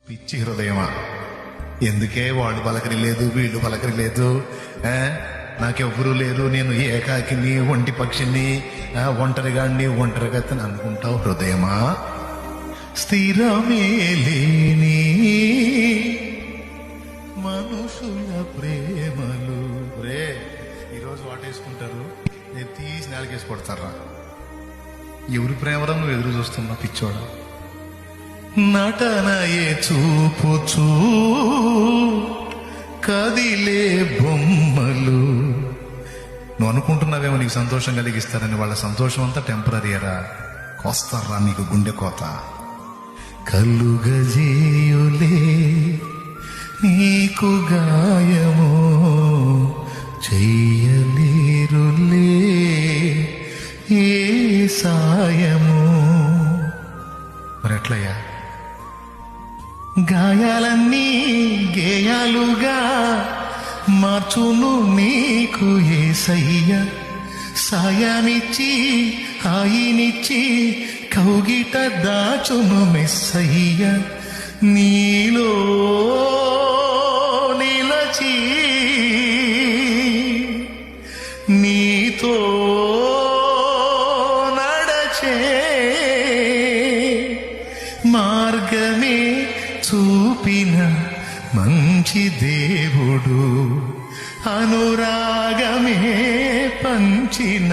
పిచ్చి హృదయమా, ఎందుకే వాళ్ళు పలకరి లేదు వీళ్ళు పలకరి లేదు, నాకెవ్వరూ లేరు, నేను ఏకాకిని ఒంటి పక్షిని ఒంటరిగాడిని ఒంటరిగతని అనుకుంటావు హృదయమా? స్థిరమే లేని మనుషుల ప్రేమలు రే ఈరోజు వాటేసుకుంటారు, నేను తీసి నేలకేసి కొడతారా? ఎవరి ప్రేమరా నువ్వు ఎదురు చూస్తున్నా పిచ్చోడా? నటనయే చూపుచూ కదిలే బొమ్మలు. నువ్వు అనుకుంటున్నావేమో నీకు సంతోషం కలిగిస్తారని, వాళ్ళ సంతోషం అంతా టెంపరీరా, కోస్తారా నీకు గుండె కోత. కలుగజేయులే నీకు గాయమో చెయ్యలేరులే ఏ సాయమో. మరి ఎట్లయ్యా? గాయాలన్నీ గేయాలుగా మార్చును నీకు యేసయ్య. సాయాన్నిచ్చి హాయినిచ్చి కౌగిట దాచును మెస్సయ్య. నీలో నిలచి నీతో నడచే మార్గమే చూపిన మంచి దేవుడు, అనురాగమే పంచిన